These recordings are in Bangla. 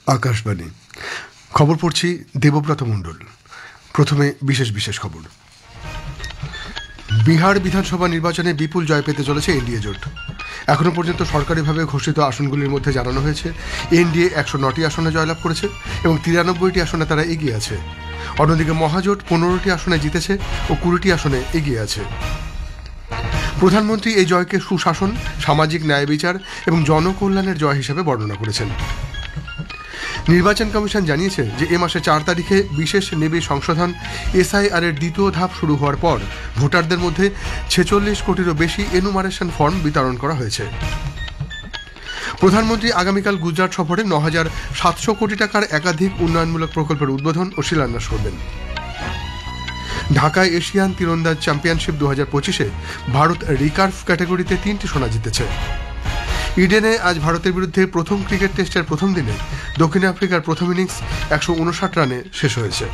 আকাশবাণী খবর পড়ছি দেবব্রত মণ্ডল। প্রথমে বিশেষ বিশেষ খবর। বিহার বিধানসভা নির্বাচনে বিপুল জয় পেতে চলেছে এনডিএ জোট। এখনো পর্যন্ত সরকারিভাবে ঘোষিত আসনগুলির মধ্যে জানানো হয়েছে এনডিএ 109টি আসনে জয়লাভ করেছে এবং 93টি আসনে তারা এগিয়ে আছে। অন্যদিকে মহাজোট 15টি আসনে জিতেছে ও 20টি আসনে এগিয়ে আছে। প্রধানমন্ত্রী এই জয়কে সুশাসন, সামাজিক ন্যায় বিচার এবং জনকল্যাণের জয় হিসেবে বর্ণনা করেছেন। নির্বাচন কমিশন জানিয়েছে যে এ মাসে 4 তারিখে বিশেষ নিবিড় সংশোধন এসআইআর এর দ্বিতীয় ধাপ শুরু হওয়ার পর ভোটারদের মধ্যে 46 কোটিরও বেশি এনুমারেশন ফর্ম বিতরণ করা হয়েছে। প্রধানমন্ত্রী আগামীকাল গুজরাট সফরে ৯,৭০০ কোটি টাকার একাধিক উন্নয়নমূলক প্রকল্পের উদ্বোধন ও শিলান্যাস করবেন। ঢাকায় এশিয়ান তীরন্দাজ চ্যাম্পিয়নশিপ 2025-এ ভারত রিকার্ভ ক্যাটাগরিতে 3টি সোনা জিতেছে। ইডেনে আজ ভারতের বিরুদ্ধে প্রথম ক্রিকেট টেস্টের প্রথম দিনে দক্ষিণ আফ্রিকার প্রথম ইনিংস 159 রানে শেষ হয়েছে।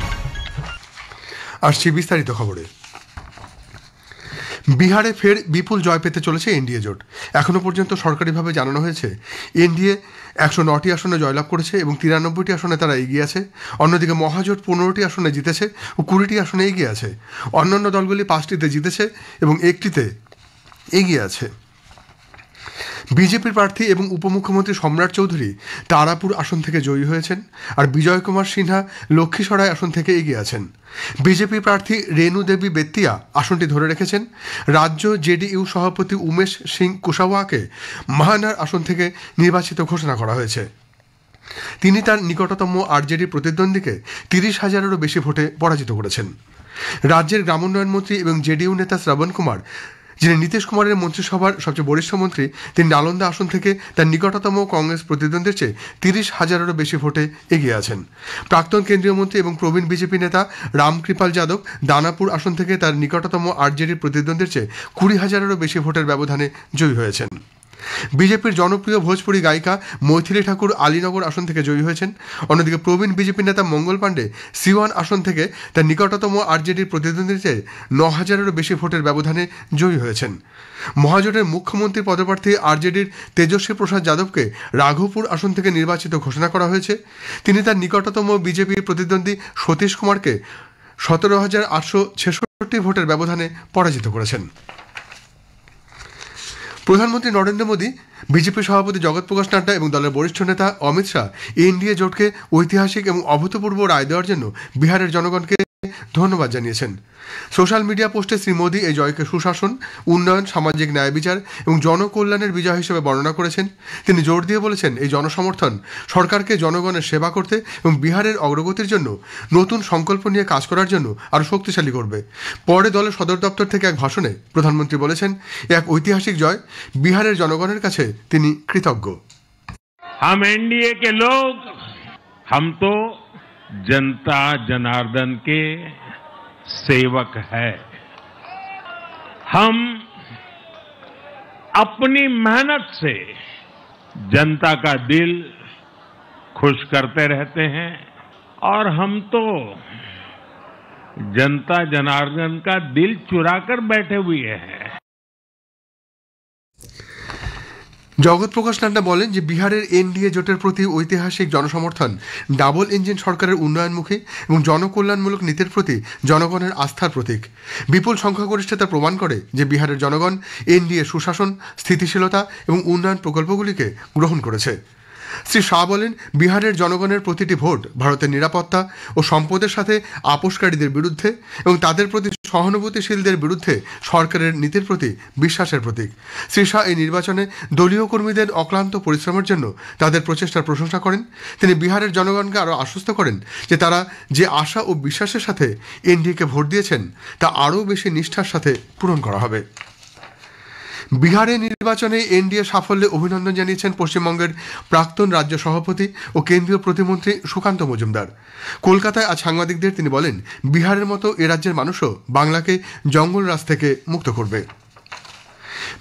আসছি বিস্তারিত খবরে। বিহারে ফের বিপুল জয় পেতে চলেছে এনডিএ জোট। এখনো পর্যন্ত সরকারিভাবে জানানো হয়েছে এনডিএ 109টি আসনে জয়লাভ করেছে এবং 93টি আসনে তারা এগিয়ে আছে। অন্যদিকে মহাজোট 15টি আসনে জিতেছে ও 20টি আসনে এগিয়ে আছে। অন্যান্য দলগুলি 5টিতে জিতেছে এবং 1টিতে এগিয়ে আছে। বিজেপির প্রার্থী এবং উপমুখ্যমন্ত্রী সম্রাট চৌধুরী তারাপুর আসন থেকে জয়ী হয়েছেন, আর বিজয় কুমার সিনহা লক্ষ্মীসরাই আসন থেকে এগিয়ে আছেন। বিজেপি প্রার্থী রেণু দেবী বেত্তিয়া আসনটি ধরে রেখেছেন। রাজ্য জেডিইউ সভাপতি উমেশ সিং কুশওয়াকে মহানার আসন থেকে নির্বাচিত ঘোষণা করা হয়েছে। তিনি তার নিকটতম আরজেডি প্রতিদ্বন্দ্বীকে 30,000-এরও বেশি ভোটে পরাজিত করেছেন। রাজ্যের গ্রামোন্নয়ন মন্ত্রী এবং জেডিইউ নেতা শ্রবণ কুমার, যিনি নীতিশ কুমারের মন্ত্রিসভার সবচেয়ে বরিষ্ঠ মন্ত্রী, তিনি নালন্দা আসন থেকে তার নিকটতম কংগ্রেস প্রতিদ্বন্দ্বীর চেয়ে 30,000-এরও বেশি ভোটে এগিয়ে আছেন। প্রাক্তন কেন্দ্রীয় মন্ত্রী এবং প্রবীণ বিজেপি নেতা রামকৃপাল যাদব দানাপুর আসন থেকে তার নিকটতম আরজেডি প্রতিদ্বন্দ্বীর চেয়ে 20,000-এরও বেশি ভোটের ব্যবধানে জয়ী হয়েছেন। বিজেপির জনপ্রিয় ভোজপুরি গায়িকা মৈথিলি ঠাকুর আলীনগর আসন থেকে জয়ী হয়েছেন। অন্যদিকে প্রবীণ বিজেপি নেতা মঙ্গল পাণ্ডে সিওয়ান আসন থেকে তার নিকটতম আরজেডির প্রতিদ্বন্দ্বীর চেয়ে 9,000-এরও বেশি ভোটের ব্যবধানে জয়ী হয়েছেন। মহাজোটের মুখ্যমন্ত্রী পদপ্রার্থী আরজেডির তেজস্বী প্রসাদ যাদবকে রাঘবপুর আসন থেকে নির্বাচিত ঘোষণা করা হয়েছে। তিনি তার নিকটতম বিজেপি প্রতিদ্বন্দ্বী সতীশ কুমারকে 17,866 ভোটের ব্যবধানে পরাজিত করেছেন। প্রধানমন্ত্রী নরেন্দ্র মোদী, বিজেপি সভাপতি জগৎ প্রকাশ নাড্ডা এবং দলের বরিষ্ঠ নেতা অমিত শাহ এনডিএ জোটকে ঐতিহাসিক এবং অভূতপূর্ব রায় দেওয়ার জন্য বিহারের জনগণকে ধন্যবাদ জানিয়েছেন। সোশ্যাল মিডিয়া পোস্টে শ্রী মোদী এই জয়কে সুশাসন, উন্নয়ন, সামাজিক ন্যায় বিচার এবং জনকল্যাণের বিজয় হিসেবে বর্ণনা করেছেন। তিনি জোর দিয়ে বলেছেন, এই জনসমর্থন সরকারকে জনগণের সেবা করতে এবং বিহারের অগ্রগতির জন্য নতুন সংকল্প নিয়ে কাজ করার জন্য আরও শক্তিশালী করবে। পরে দলের সদর দপ্তর থেকে এক ভাষণে প্রধানমন্ত্রী বলেছেন, এক ঐতিহাসিক জয়, বিহারের জনগণের কাছে তিনি কৃতজ্ঞ। हम एनडीए के लोग, हम तो जनता जनार्दन के सेवक है। हम अपनी मेहनत से जनता का दिल खुश करते रहते हैं और हम तो जनता जनार्दन का दिल चुरा कर बैठे हुए हैं। জগৎ প্রকাশ নাড্ডা বলেন যে বিহারের এনডিএ জোটের প্রতি ঐতিহাসিক জনসমর্থন ডাবল ইঞ্জিন সরকারের উন্নয়নমুখী এবং জনকল্যাণমূলক নীতির প্রতি জনগণের আস্থার প্রতীক। বিপুল সংখ্যাগরিষ্ঠতা প্রমাণ করে যে বিহারের জনগণ এনডিএ সুশাসন, স্থিতিশীলতা এবং উন্নয়ন প্রকল্পগুলিকে গ্রহণ করেছে। শ্রী শাহ বলেন, বিহারের জনগণের প্রতিটি ভোট ভারতের নিরাপত্তা ও সম্পদের সাথে আপোষকারীদের বিরুদ্ধে এবং তাদের প্রতি সহানুভূতিশীলদের বিরুদ্ধে সরকারের নীতির প্রতি বিশ্বাসের প্রতীক। শ্রী শাহ এই নির্বাচনে দলীয় কর্মীদের অক্লান্ত পরিশ্রমের জন্য তাদের প্রচেষ্টার প্রশংসা করেন। তিনি বিহারের জনগণকে আরও আশ্বস্ত করেন যে তারা যে আশা ও বিশ্বাসের সাথে এনডিএকে ভোট দিয়েছেন তা আরও বেশি নিষ্ঠার সাথে পূরণ করা হবে। বিহারের নির্বাচনে এনডিএ সাফল্যে অভিনন্দন জানিয়েছেন পশ্চিমবঙ্গের প্রাক্তন রাজ্য সভাপতি ও কেন্দ্রীয় প্রতিমন্ত্রী সুকান্ত মজুমদার। কলকাতায় আজ সাংবাদিকদের তিনি বলেন, বিহারের মতো এ রাজ্যের মানুষও বাংলাকে জঙ্গলরাজ থেকে মুক্ত করবে।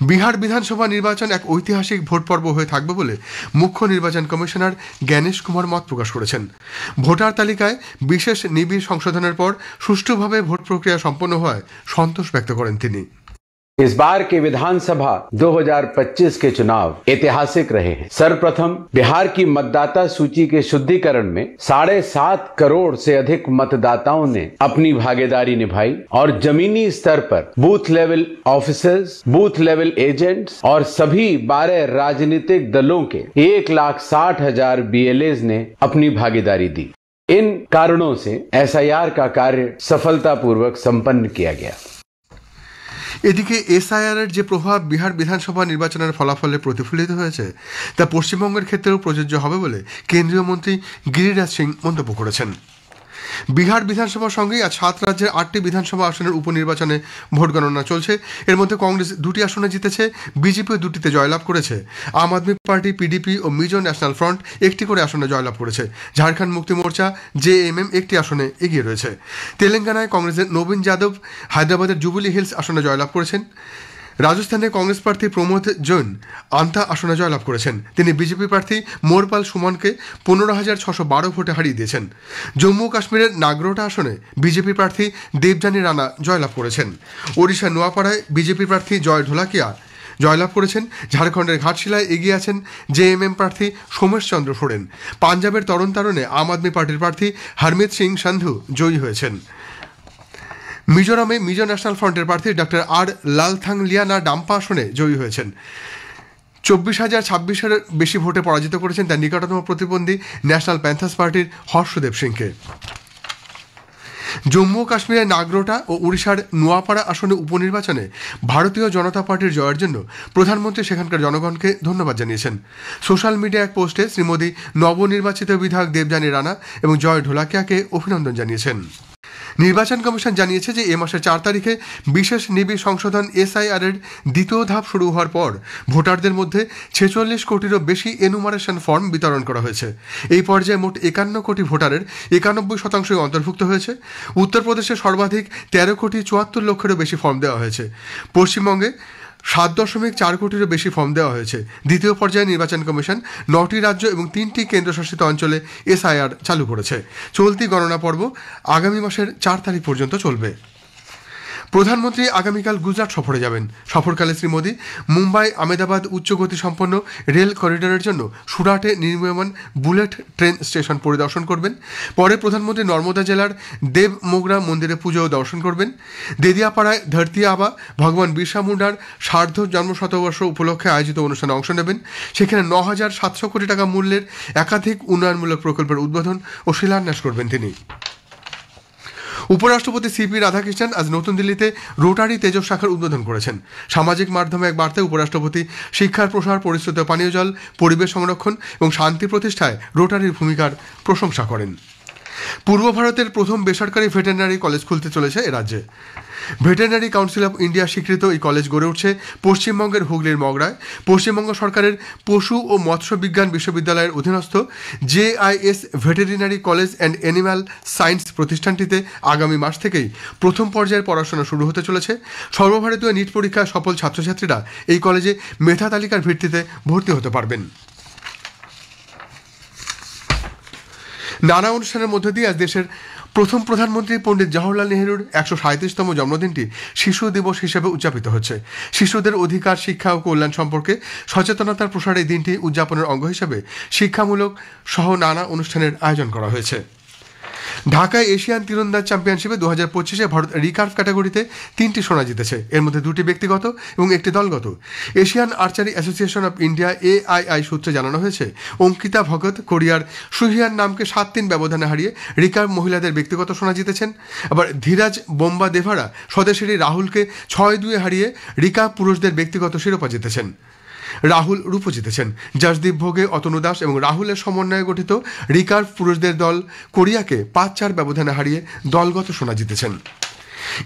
বিহার বিধানসভা নির্বাচন এক ঐতিহাসিক ভোট পর্ব হয়ে থাকবে বলে মুখ্য নির্বাচন কমিশনার জ্ঞানেশ কুমার মত প্রকাশ করেছেন। ভোটার তালিকায় বিশেষ নিবিড় সংশোধনের পর সুষ্ঠুভাবে ভোট প্রক্রিয়া সম্পন্ন হওয়ায় সন্তোষ ব্যক্ত করেন তিনি। इस बार के विधानसभा 2025 के चुनाव ऐतिहासिक रहे हैं। सर्वप्रथम बिहार की मतदाता सूची के शुद्धिकरण में 7.5 करोड़ से अधिक मतदाताओं ने अपनी भागीदारी निभाई और जमीनी स्तर पर booth level officers, booth level agents और सभी 12 राजनीतिक दलों के 1,60,000 BLAs ने अपनी भागीदारी दी। इन कारणों से SIR का कार्य सफलतापूर्वक संपन्न किया गया। এদিকে এসআইআর এর যে প্রভাব বিহার বিধানসভা নির্বাচনের ফলাফলে প্রতিফলিত হয়েছে তা পশ্চিমবঙ্গের ক্ষেত্রেও প্রযোজ্য হবে বলে কেন্দ্রীয় মন্ত্রী গিরিরাজ সিং মন্তব্য করেছেন। বিহার বিধানসভার সঙ্গেই আজ 7 রাজ্যের 8টি বিধানসভা আসনের উপনির্বাচনে ভোট গণনা চলছে। এর মধ্যে কংগ্রেস 2টি আসনে জিতেছে, বিজেপি 2টিতে জয়লাভ করেছে, আম আদমি পার্টি, পিডিপি ও মিজো ন্যাশনাল ফ্রন্ট 1টি করে আসনে জয়লাভ করেছে। ঝাড়খণ্ড মুক্তি মোর্চা জেএমএম 1টি আসনে এগিয়ে রয়েছে। তেলেঙ্গানায় কংগ্রেসের নবীন যাদব হায়দ্রাবাদের জুবিলি হিলস আসনে জয়লাভ করেছেন। রাজস্থানে কংগ্রেস প্রার্থী প্রমোদ জৈন আন্তা আসনে জয়লাভ করেছেন। তিনি বিজেপি প্রার্থী মোরপাল সুমনকে 15,612 ভোটে হারিয়ে দিয়েছেন। জম্মু ও কাশ্মীরের নাগরোটা আসনে বিজেপি প্রার্থী দেবযানী রানা জয়লাভ করেছেন। ওড়িশা নোয়াপাড়ায় বিজেপি প্রার্থী জয় ঢোলাকিয়া জয়লাভ করেছেন। ঝাড়খণ্ডের ঘাটশিলায় এগিয়ে আছেন জেএমএম প্রার্থী সোমেশ চন্দ্র সোরেন। পাঞ্জাবের তরণ তারণে আম আদমি পার্টির প্রার্থী হরমিত সিং সান্ধু জয়ী হয়েছেন। মিজোরামে মিজো ন্যাশনাল ফ্রন্টের প্রার্থী ডক্টর আর লালথাংলিয়ানা ডাম্পা আসনে জয়ী হয়েছেন। 24,026-এর বেশি ভোটে পরাজিত করেছেন তার নিকটতম প্রতিদ্বন্দ্বী ন্যাশনাল প্যান্থার্স পার্টির হর্ষদেব সিংকে। জম্মু ও কাশ্মীরের নাগরোটা ও উড়িষ্যার নোয়াপাড়া আসনে উপনির্বাচনে ভারতীয় জনতা পার্টির জয়ের জন্য প্রধানমন্ত্রী সেখানকার জনগণকে ধন্যবাদ জানিয়েছেন। সোশ্যাল মিডিয়া এক পোস্টে শ্রী মোদী নবনির্বাচিত বিধায়ক দেবযানী রানা এবং জয় ঢোলাকিয়াকে অভিনন্দন জানিয়েছেন। নির্বাচন কমিশন জানিয়েছে যে এ মাসের 4 তারিখে বিশেষ নিবিড় সংশোধন এসআইআর এর দ্বিতীয় ধাপ শুরু হওয়ার পর ভোটারদের মধ্যে 46 কোটিরও বেশি এনুমারেশন ফর্ম বিতরণ করা হয়েছে। এই পর্যায়ে মোট 51 কোটি ভোটারের 91% অন্তর্ভুক্ত হয়েছে। উত্তরপ্রদেশে সর্বাধিক 13 কোটি 74 লক্ষেরও বেশি ফর্ম দেওয়া হয়েছে। পশ্চিমবঙ্গে 7.4 কোটিরও বেশি ফর্ম দেওয়া হয়েছে। দ্বিতীয় পর্যায়ে নির্বাচন কমিশন 9টি রাজ্য এবং 3টি কেন্দ্রশাসিত অঞ্চলে এসআইআর চালু করেছে। চলতি গণনা পর্ব আগামী মাসের 4 তারিখ পর্যন্ত চলবে। প্রধানমন্ত্রী আগামীকাল গুজরাট সফরে যাবেন। সফরকালে শ্রী মোদী মুম্বাই আহমেদাবাদ উচ্চগতি সম্পন্ন রেল করিডোরের জন্য সুরাটে নির্মীয়মান বুলেট ট্রেন স্টেশন পরিদর্শন করবেন। পরে প্রধানমন্ত্রী নর্মদা জেলার দেব মোগরা মন্দিরে পুজো দর্শন করবেন। দেদিয়াপাড়ায় ধরতি আবা ভগবান বিরসা মুন্ডার সার্ধ জন্মশতবর্ষ উপলক্ষে আয়োজিত অনুষ্ঠানে অংশ নেবেন। সেখানে 9,700 কোটি টাকা মূল্যের একাধিক উন্নয়নমূলক প্রকল্পের উদ্বোধন ও শিলান্যাস করবেন তিনি। উপরাষ্ট্রপতি সিপি রাধাকৃষ্ণন আজ নতুন দিল্লিতে রোটারি তেজস শাখার উদ্বোধন করেছেন। সামাজিক মাধ্যমে এক বার্তায় উপরাষ্ট্রপতি শিক্ষার প্রসার, পরিশ্রুত পানীয় জল, পরিবেশ সংরক্ষণ এবং শান্তি প্রতিষ্ঠায় রোটারির ভূমিকার প্রশংসা করেন। পূর্ব ভারতের প্রথম বেসরকারি ভেটেরিনারি কলেজ খুলতে চলেছে এ রাজ্যে। ভেটেরিনারি কাউন্সিল অফ ইন্ডিয়া স্বীকৃত এই কলেজ গড়ে উঠছে পশ্চিমবঙ্গের হুগলির মগরায়। পশ্চিমবঙ্গ সরকারের পশু ও মৎস্য বিজ্ঞান বিশ্ববিদ্যালয়ের অধীনস্থ JIS veterinary college and animal science প্রতিষ্ঠানটিতে আগামী মাস থেকেই প্রথম পর্যায়ের পড়াশোনা শুরু হতে চলেছে। সর্বভারতীয় নিট পরীক্ষায় সফল ছাত্রছাত্রীরা এই কলেজে মেধা তালিকার ভিত্তিতে ভর্তি হতে পারবেন। নানা অনুষ্ঠানের মধ্যে দিয়ে আজ দেশের প্রথম প্রধানমন্ত্রী পণ্ডিত জওহরলাল নেহরুর 137তম জন্মদিনটি শিশু দিবস হিসেবে উদযাপিত হচ্ছে। শিশুদের অধিকার, শিক্ষা ও কল্যাণ সম্পর্কে সচেতনতার প্রসারে এই দিনটি উদযাপনের অঙ্গ হিসেবে শিক্ষামূলক সহ নানা অনুষ্ঠানের আয়োজন করা হয়েছে। ঢাকায় এশিয়ান তীরন্দাজ চ্যাম্পিয়নশিপে 2025-এ ভারত রিকার্ভ ক্যাটাগরিতে 3টি সোনা জিতেছে। এর মধ্যে 2টি ব্যক্তিগত এবং 1টি দলগত। Asian archery association of India AII সূত্রে জানানো হয়েছে অঙ্কিতা ভগত কোরিয়ার সুহিয়ান নামকে 7-3 ব্যবধানে হারিয়ে রিকার্ভ মহিলাদের ব্যক্তিগত সোনা জিতেছেন। আবার ধীরাজ বোম্বা দেভারা স্বদেশেরই রাহুলকে 6-2 হারিয়ে রিকার্ভ পুরুষদের ব্যক্তিগত শিরোপা জিতেছেন। রাহুল রূপো জিতেছেন। জসদীপ ভোগে, অতনু দাস এবং রাহুলের সমন্বয়ে গঠিত রিকার্ভ পুরুষদের দল কোরিয়াকে 5-4 ব্যবধানে হারিয়ে দলগত সোনা জিতেছেন।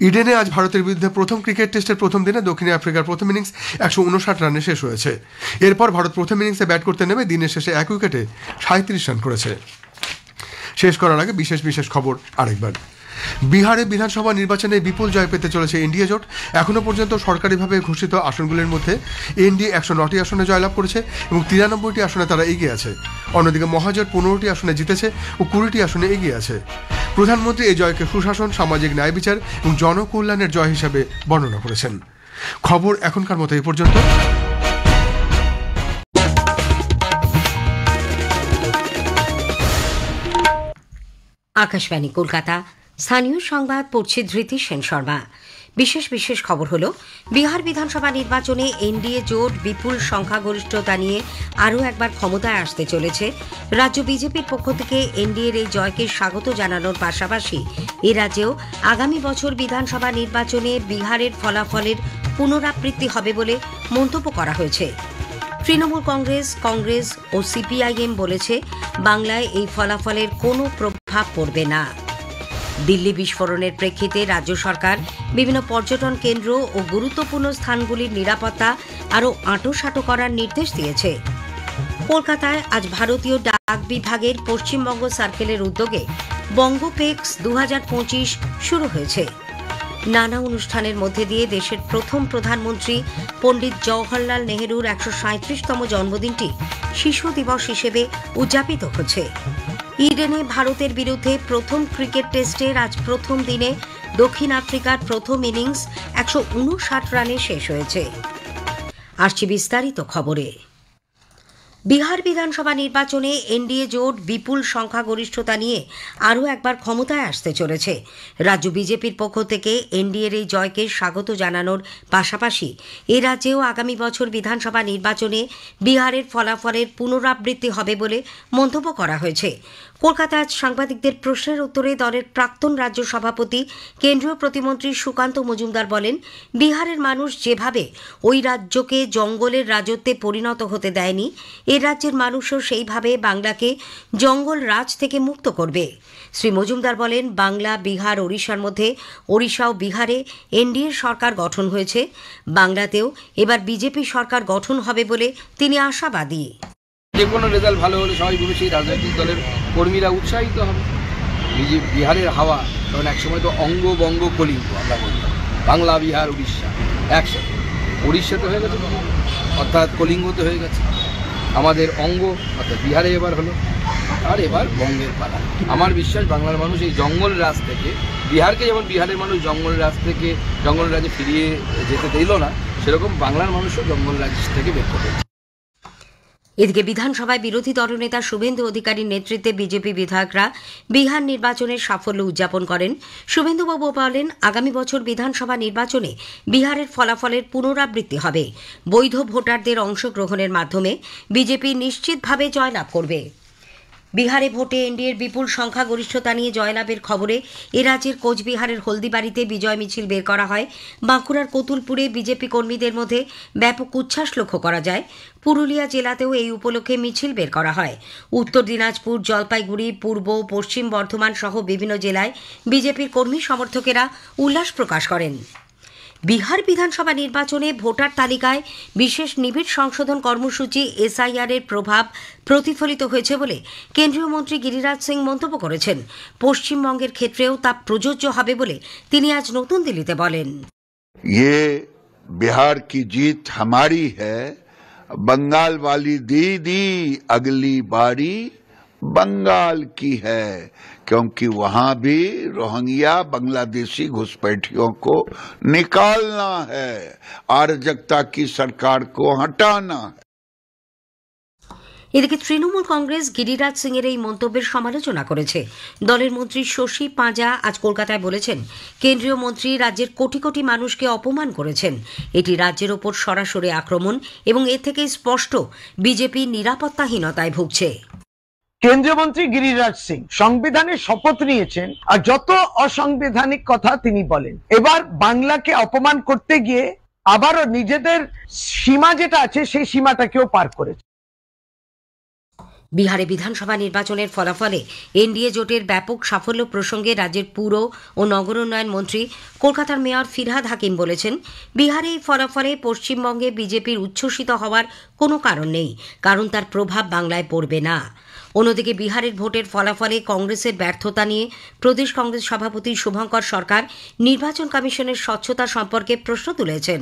ইডেনে আজ ভারতের বিরুদ্ধে প্রথম ক্রিকেট টেস্টের প্রথম দিনে দক্ষিণ আফ্রিকার প্রথম ইনিংস 159 রানে শেষ হয়েছে। এরপর ভারত প্রথম ইনিংসে ব্যাট করতে নেমে দিনের শেষে 1 উইকেটে 37 রান করেছে। শেষ করার আগে বিশেষ খবর আরেকবার। বিহারে বিধানসভা নির্বাচনে বিপুল জয় পেতে চলেছে এনডিএ জোট। এখনো পর্যন্ত সরকারিভাবে ঘোষিত আসনগুলির মধ্যে এনডিএ 109টি আসনে জয়লাভ করেছে এবং 93টি আসনে তারা এগিয়ে আছে। অন্যদিকে মহাজোট 15টি আসনে জিতেছে ও 20টি আসনে এগিয়ে আছে। প্রধানমন্ত্রী এই জয়কে সুশাসন, সামাজিক ন্যায় বিচার এবং জনকল্যাণের জয় হিসাবে বর্ণনা করেছেন। খবর এখনকার মতো এই পর্যন্ত। আকাশবাণী কলকাতা, স্থানীয় সংবাদ পড়ছে ধৃতি সেন শর্মা। বিশেষ বিশেষ খবর হলো, বিহার বিধানসভা নির্বাচনে এনডিএ জোট বিপুল সংখ্যাগরিষ্ঠতা নিয়ে আরও একবার ক্ষমতায় আসতে চলেছে। রাজ্য বিজেপির পক্ষ থেকে এনডিএর এই জয়কে স্বাগত জানানোর পাশাপাশি এ রাজ্যেও আগামী বছর বিধানসভা নির্বাচনে বিহারের ফলাফলের পুনরাবৃত্তি হবে বলে মন্তব্য করা হয়েছে। তৃণমূল কংগ্রেস ও সিপিআইএম বলেছে, বাংলায় এই ফলাফলের কোনো প্রভাব পড়বে না। দিল্লি বিস্ফোরণের প্রেক্ষিতে রাজ্য সরকার বিভিন্ন পর্যটন কেন্দ্র ও গুরুত্বপূর্ণ স্থানগুলির নিরাপত্তা আরও আঁটোসাঁটো করার নির্দেশ দিয়েছে। কলকাতায় আজ ভারতীয় ডাক বিভাগের পশ্চিমবঙ্গ সার্কেলের উদ্যোগে বঙ্গপেক্স 2025 শুরু হয়েছে। নানা অনুষ্ঠানের মধ্যে দিয়ে দেশের প্রথম প্রধানমন্ত্রী পণ্ডিত জওহরলাল নেহরুর 137তম জন্মদিনটি শিশু দিবস হিসেবে উদযাপিত হচ্ছে। ইডেনে ভারতের বিরুদ্ধে প্রথম ক্রিকেট টেস্টের আজ প্রথম দিনে দক্ষিণ আফ্রিকার প্রথম ইনিংস 159 রানে শেষ হয়েছে। আসছি বিস্তারিত খবরে। বিহার বিধানসভা নির্বাচনে এনডিএ জোট বিপুল সংখ্যাগরিষ্ঠতা নিয়ে আরও একবার ক্ষমতায় আসতে চলেছে। রাজ্য বিজেপির পক্ষ থেকে এনডিএর এই জয়কে স্বাগত জানানোর পাশাপাশি এ রাজ্যেও আগামী বছর বিধানসভা নির্বাচনে বিহারের ফলাফলের পুনরাবৃত্তি হবে বলে মন্তব্য করা হয়েছে। কলকাতায় সাংবাদিকদের প্রশ্নের উত্তরে দলের প্রাক্তন রাজ্য সভাপতি কেন্দ্রীয় প্রতিমন্ত্রী সুকান্ত মজুমদার বলেন, বিহারের মানুষ যেভাবে ওই রাজ্যকে জঙ্গলের রাজত্বে পরিণত হতে দেয়নি, এ রাজ্যের মানুষও সেইভাবে বাংলাকে জঙ্গল রাজ থেকে মুক্ত করবে। শ্রী মজুমদার বলেন, বাংলা, বিহার, ওড়িশার মধ্যে ওড়িশা ও বিহারে এনডিএ সরকার গঠন হয়েছে। বাংলাতেও এবার বিজেপি সরকার গঠন হবে বলে তিনি আশাবাদী। যে কোনো রেজাল্ট ভালো হলে সবাই বলে সেই রাজনৈতিক দলের কর্মীরা উৎসাহিত হবে। বিহারের হাওয়া তখন একসময় তো অঙ্গ বঙ্গ কলিঙ্গ আমরা বলতাম, বাংলা, বিহার, উড়িষ্যা একসাথে। উড়িষ্যাতে হয়ে গেছে অর্থাৎ কলিঙ্গতে হয়ে গেছে, আমাদের অঙ্গ অর্থাৎ বিহারে এবার হলো, আর এবার বঙ্গের পালা। আমার বিশ্বাস বাংলার মানুষ এই জঙ্গল রাজ থেকে, বিহারকে যেমন বিহারের মানুষ জঙ্গল রাজ থেকে জঙ্গল রাজে ফিরিয়ে যেতে দিল না, সেরকম বাংলার মানুষও জঙ্গল রাজ থেকে বের করবে। এদিকে বিধানসভায় বিরোধী দলনেতা শুভেন্দু অধিকারীর নেতৃত্বে বিজেপি বিধায়করা বিহার নির্বাচনের সাফল্য উদযাপন করেন। শুভেন্দুবাবু বলেন, আগামী বছর বিধানসভা নির্বাচনে বিহারের ফলাফলের পুনরাবৃত্তি হবে। বৈধ ভোটারদের অংশগ্রহণের মাধ্যমে বিজেপি নিশ্চিতভাবে জয়লাভ করবে। বিহারে ভোটে এনডিএর বিপুল সংখ্যাগরিষ্ঠতা নিয়ে জয়লাভের খবরে এ রাজ্যের কোচবিহারের হলদিবাড়িতে বিজয় মিছিল বের করা হয়। বাঁকুড়ার কতুলপুরে বিজেপি কর্মীদের মধ্যে ব্যাপক উচ্ছ্বাস লক্ষ্য করা যায়। পুরুলিয়া জেলাতেও এই উপলক্ষে মিছিল বের করা হয়। উত্তর দিনাজপুর, জলপাইগুড়ি, পূর্ব, পশ্চিম বর্ধমান সহ বিভিন্ন জেলায় বিজেপির কর্মী সমর্থকেরা উল্লাস প্রকাশ করেন। বিহার বিধানসভা নির্বাচনে ভোটার তালিকায় বিশেষ নিবিড় সংশোধন কর্মসূচি এসআইআর এর প্রভাব প্রতিফলিত হয়েছে বলে কেন্দ্রীয় মন্ত্রী গিরিরাজ সিং মন্তব্য করেছেন। পশ্চিমবঙ্গের ক্ষেত্রেও তা প্রযোজ্য হবে বলে তিনি আজ নতুন দিল্লিতে বলেন, ये बिहार की जीत हमारी है, बंगाल वाली दीदी अगली बारी बंगाल की है, क्योंकि वहां भी रोहिंग्या बांग्लादेशी घुसपैठियों को निकालना है, अराजकता की सरकार को हटाना है। এদিকে তৃণমূল কংগ্রেস গিরিরাজ সিং এর এই মন্তব্যের সমালোচনা করেছে। দলের মন্ত্রী শশী পাঁজা আজ কলকাতায় বলেছেন, কেন্দ্রীয় মন্ত্রী রাজ্যের কোটি কোটি মানুষকে অপমান করেছেন। এটি রাজ্যের ওপর সরাসরি আক্রমণ এবং এ থেকেই স্পষ্ট বিজেপি নিরাপত্তাহীনতায় ভুগছে। কেন্দ্রীয় মন্ত্রী গিরিরাজ সিং সংবিধানের শপথ নিয়েছেন, আর যত অসাংবিধানিক কথা তিনি বলেন। এবার বাংলাকে অপমান করতে গিয়ে আবারও নিজেদের সীমা যেটা আছে সেই সীমাটাকেও পার করেছে। বিহারে বিধানসভা নির্বাচনের ফলাফলে এনডিএ জোটের ব্যাপক সাফল্য প্রসঙ্গে রাজ্যের পুর ও নগর উন্নয়ন মন্ত্রী কলকাতার মেয়র ফিরহাদ হাকিম বলেছেন, বিহারে এই ফলাফলে পশ্চিমবঙ্গে বিজেপির উচ্ছ্বসিত হওয়ার কোনো কারণ নেই, কারণ তার প্রভাব বাংলায় পড়বে না। অন্যদিকে বিহারের ভোটের ফলাফলে কংগ্রেসের ব্যর্থতা নিয়ে প্রদেশ কংগ্রেস সভাপতি শুভঙ্কর সরকার নির্বাচন কমিশনের স্বচ্ছতা সম্পর্কে প্রশ্ন তুলেছেন।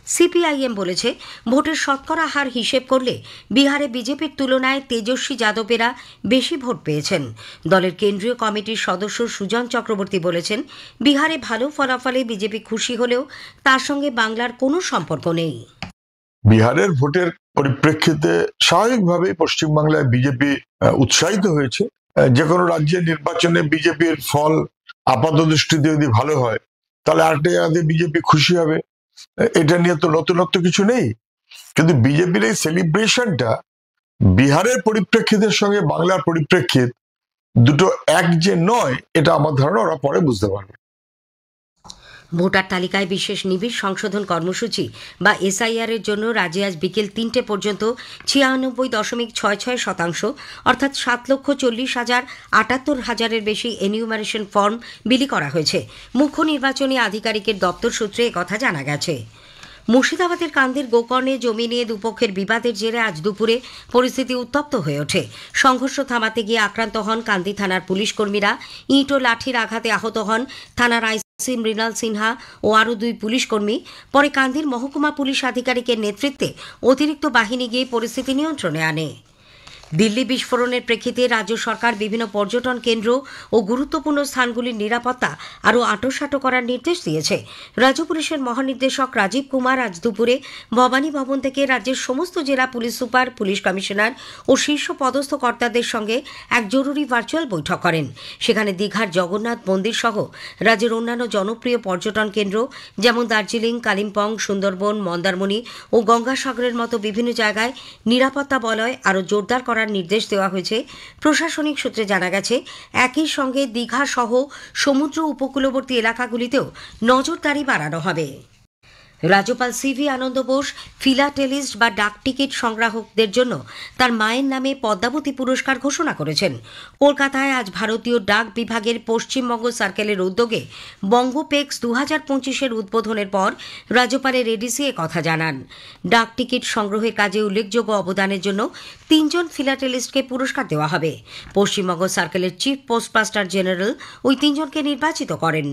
সিপিআইএম বলেছে, ভোটের শতকরা হার হিসেব করলে বিহারে বিজেপির তুলনায় তেজস্বী যাদবেরা বেশি ভোট পেয়েছেন। দলের কেন্দ্রীয় কমিটির সদস্য সুজন চক্রবর্তী বলেছেন, বিহারে ভালো ফলাফলে বিজেপি খুশি হলেও তার সঙ্গে বাংলার কোনো সম্পর্ক নেই। বিহারের ভোটের পরিপ্রেক্ষিতে স্বাভাবিকভাবে পশ্চিমবাংলায় বিজেপি উৎসাহিত হয়েছে। যে কোনো রাজ্যের নির্বাচনে বিজেপির ফল আপাত দৃষ্টিতে যদি ভালো হয় তাহলে আরেকটা জায়গাতে বিজেপি খুশি হবে, এটা নিয়ে তো নতুনত্ব কিছু নেই। কিন্তু বিজেপির এই সেলিব্রেশনটা বিহারের পরিপ্রেক্ষিতের সঙ্গে বাংলার পরিপ্রেক্ষিত দুটো এক যে নয়, এটা আমার ধারণা ওরা পরে বুঝতে পারবে। ভোটার তালিকায় বিশেষ নিবিড় সংশোধন কর্মসূচি বা এসআইআর এর জন্য রাজ্যে আজ বিকেল ৩টে পর্যন্ত ৯৬.৬৬% অর্থাৎ ৭,৪০,৭৮,০০০ বেশি এনিউমারেশন ফর্ম বিলি করা হয়েছে। মুখ্য নির্বাচনী আধিকারিকের দপ্তর সূত্রে একথা জানা গেছে। মুর্শিদাবাদের কান্দির গোকর্ণে জমি নিয়ে দুপক্ষের বিবাদের জেরে আজ দুপুরে পরিস্থিতি উত্তপ্ত হয়ে ওঠে। সংঘর্ষ থামাতে গিয়ে আক্রান্ত হন কান্দি থানার পুলিশ কর্মীরা। ইঁট ও লাঠির আঘাতে আহত হন থানার আইসি মৃণাল সিনহা ও আরও 2 পুলিশ কর্মী। পরে কান্দির মহকুমা পুলিশ আধিকারিকের নেতৃত্বে অতিরিক্ত বাহিনী গিয়ে পরিস্থিতি নিয়ন্ত্রণে আনে। দিল্লি বিস্ফোরণের প্রেক্ষিতে রাজ্য সরকার বিভিন্ন পর্যটন কেন্দ্র ও গুরুত্বপূর্ণ স্থানগুলির নিরাপত্তা আরও আঁটোসাঁটো করার নির্দেশ দিয়েছে। রাজ্য পুলিশের মহানির্দেশক রাজীব কুমার আজ দুপুরে ভবানী ভবন থেকে রাজ্যের সমস্ত জেলা পুলিশ সুপার, পুলিশ কমিশনার ও শীর্ষ পদস্থ কর্তাদের সঙ্গে এক জরুরি ভার্চুয়াল বৈঠক করেন। সেখানে দীঘার জগন্নাথ মন্দির সহ রাজ্যের অন্যান্য জনপ্রিয় পর্যটন কেন্দ্র যেমন দার্জিলিং, কালিম্পং, সুন্দরবন, মন্দারমণি ও গঙ্গাসাগরের মতো বিভিন্ন জায়গায় নিরাপত্তা বলয় আরও জোরদার করার নির্দেশ দেওয়া হয়েছে। প্রশাসনিক সূত্রে জানা গেছে, একই সঙ্গে দীঘা সহ সমুদ্র উপকূলবর্তী এলাকাগুলিতেও নজরদারি বাড়ানো হবে। রাজ্যপাল সিভি আনন্দ বোস ফিলাটেলিস্ট বা ডাক টিকিট সংগ্রাহকদের জন্য তার মায়ের নামে পদ্মাবতী পুরস্কার ঘোষণা করেছেন। কলকাতায় আজ ভারতীয় ডাক বিভাগের পশ্চিমবঙ্গ সার্কেলের উদ্যোগে বঙ্গপেক্স 2025-এর উদ্বোধনের পর রাজ্যপালের এডিসি কথা জানান। ডাক টিকিট সংগ্রহের কাজে উল্লেখযোগ্য অবদানের জন্য 3 জন ফিলাটেলিস্টকে পুরস্কার দেওয়া হবে। পশ্চিমবঙ্গ সার্কেলের চিফ পোস্টমাস্টার জেনারেল ওই 3 জনকে নির্বাচিত করেন।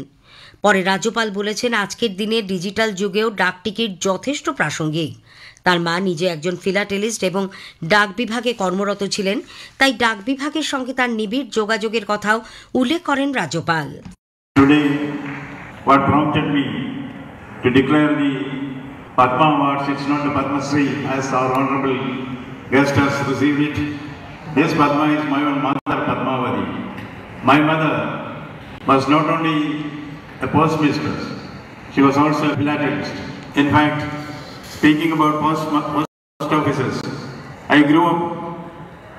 পরে রাজ্যপাল বলেছেন, আজকের দিনে ডিজিটাল যুগেও ডাক টিকিট যথেষ্ট প্রাসঙ্গিক। তার মা নিজে একজন ফিলাটেলিস্ট এবং ডাক বিভাগে কর্মরত ছিলেন, তাই ডাক বিভাগের সঙ্গে তার নিবিড় যোগাযোগের কথাও উল্লেখ করেন রাজ্যপাল। Today, what prompted me to declare the Padma Awards, it's not the Padma Shri as our honorable guest has received it. This Padma is my own mother, Padmavati. My mother was not only a postmistress, she was also a philatelist. In fact, speaking about post offices, I grew up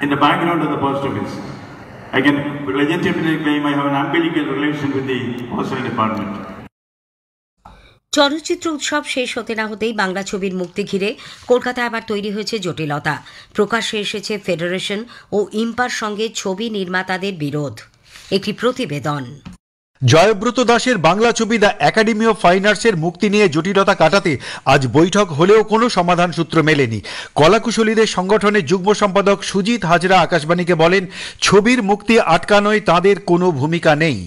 in the background of the post office. I can legitimately claim I have an umbilical relation with the postal department. চলচ্চিত্র উৎসব শেষ হতে না হতেই বাংলা ছবির মুক্তি ঘিরে কলকাতায় আবার তৈরি হয়েছে জটিলতা। প্রকাশ্যে এসেছে ফেডারেশন ও ইম্পার সঙ্গে ছবি নির্মাতাদের বিরোধ। একটি প্রতিবেদন। জয়ব্রত দাসের বাংলা ছবি দ্য একাডেমি অফ ফাইন আর্টসের মুক্তি নিয়ে জটিলতা কাটাতে আজ বৈঠক হলেও কোনো সমাধান সূত্র মেলেনি। কলাকুশলীদের সংগঠনের যুগ্ম সম্পাদক সুজিত হাজরা আকাশবাণীকে বলেন, ছবির মুক্তি আটকানোয় তাদের কোনো ভূমিকা নেই।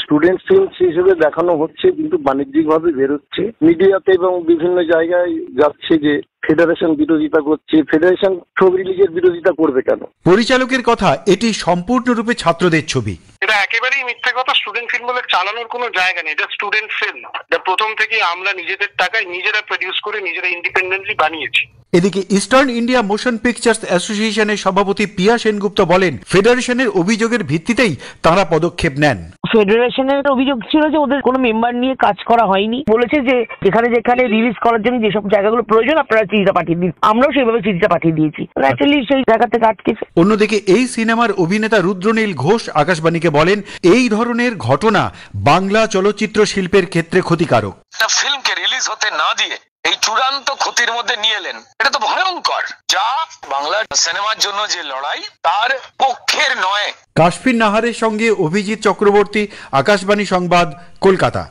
স্টুডেন্ট ফিল্ম হিসেবে দেখানো হচ্ছে, কিন্তু বাণিজ্যিকভাবে বেরোচ্ছে মিডিয়াতে এবং বিভিন্ন জায়গায় যাচ্ছে যে ফেডারেশন বিরোধিতা করছে। ফেডারেশন ছবি রিলিজের বিরোধিতা করবে কেন? পরিচালকের কথা, এটি সম্পূর্ণরূপে ছাত্রদের ছবি। এটা একেবারেই মিথ্যে কথা। স্টুডেন্ট ফিল্ম বলে চালানোর কোনো জায়গা নেই। এটা স্টুডেন্ট ফিল্ম, এটা প্রথম থেকে আমরা নিজেদের টাকায় নিজেরা প্রডিউস করে নিজেরা ইন্ডিপেন্ডেন্টলি বানিয়েছি। এদিকে ইস্টার্ন ইন্ডিয়া মোশন পিকচার্স অ্যাসোসিয়েশনের সভাপতি পিয়া সেনগুপ্ত বলেন, ফেডারেশনের অভিযোগের ভিত্তিতেই তারা পদক্ষেপ নেন। ফেডারেশনের অভিযোগ ছিল যে ওদের কোনো মেম্বার নিয়ে কাজ করা হয়নি। বলেছে যে যেখানে যেখানে রিলিজ করার জন্য যেসব জায়গাগুলো প্রয়োজন আপনারা চিঠিটা পাঠিয়ে দিন। আমরাও সেইভাবে চিঠিটা পাঠিয়ে দিয়েছি, অ্যাকচুয়ালি সেই জায়গা থেকে আটকেছে। অন্যদিকে এই সিনেমার অভিনেতা রুদ্রনীল ঘোষ আকাশবাণীকে বলেন, এই ধরনের ঘটনা বাংলা চলচ্চিত্র শিল্পের ক্ষেত্রে ক্ষতিকারক। ফিল্মকে রিলিজ হতে না দিয়ে এই চূড়ান্ত ক্ষতির মধ্যে নিয়ে এলেন, এটা তো ভয়ঙ্কর, যা বাংলা সিনেমার জন্য যে লড়াই তার পক্ষের নয়। কাশফির নাহারের সঙ্গে অভিজিৎ চক্রবর্তী, আকাশবাণী সংবাদ, কলকাতা।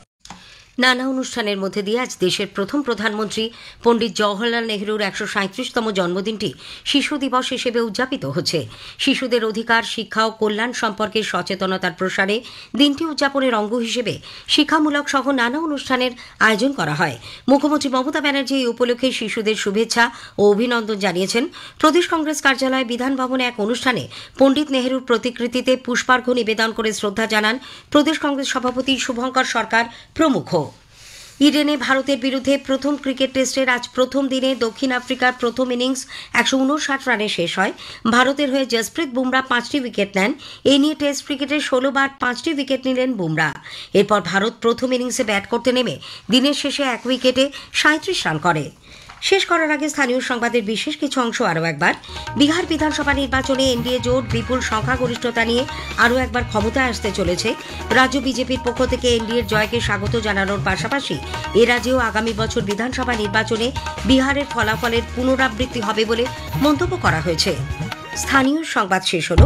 নানা অনুষ্ঠানের মধ্যে দিয়ে আজ দেশের প্রথম প্রধানমন্ত্রী পণ্ডিত জওহরলাল নেহরুর 137তম জন্মদিনটি শিশু দিবস হিসেবে উদযাপিত হচ্ছে। শিশুদের অধিকার, শিক্ষা ও কল্যাণ সম্পর্কে সচেতনতার প্রসারে দিনটি উদযাপনের অঙ্গ হিসেবে শিক্ষামূলক সহ নানা অনুষ্ঠানের আয়োজন করা হয়। মুখ্যমন্ত্রী মমতা ব্যানার্জি এই উপলক্ষে শিশুদের শুভেচ্ছা ও অভিনন্দন জানিয়েছেন। প্রদেশ কংগ্রেস কার্যালয় বিধান ভবনে এক অনুষ্ঠানে পণ্ডিত নেহরুর প্রতিকৃতিতে পুষ্পার্ঘ্য নিবেদন করে শ্রদ্ধা জানান প্রদেশ কংগ্রেস সভাপতি শুভঙ্কর সরকার প্রমুখ। ইডেনে ভারতের বিরুদ্ধে প্রথম ক্রিকেট টেস্টের আজ প্রথম দিনে দক্ষিণ আফ্রিকার প্রথম ইনিংস 159 রানে শেষ হয়। ভারতের হয়ে জসপ্রীত বুমরা 5টি উইকেট নেন। এ নিয়ে টেস্ট ক্রিকেটে 16 বার 5টি উইকেট নিলেন বুমরা। এরপর ভারত প্রথম ইনিংসে ব্যাট করতে নেমে দিনের শেষে 1 উইকেটে 37 রান করে। শেষ করার আগে স্থানীয় সংবাদের বিশেষ কিছু অংশ আরও একবার। বিহার বিধানসভা নির্বাচনে এনডিএ জোট বিপুল সংখ্যাগরিষ্ঠতা নিয়ে আরও একবার ক্ষমতায় আসতে চলেছে। রাজ্য বিজেপির পক্ষ থেকে এনডিএর জয়কে স্বাগত জানানোর পাশাপাশি এ রাজ্যেও আগামী বছর বিধানসভা নির্বাচনে বিহারের ফলাফলের পুনরাবৃত্তি হবে বলে মন্তব্য করা হয়েছে। স্থানীয় সংবাদ শেষ হল।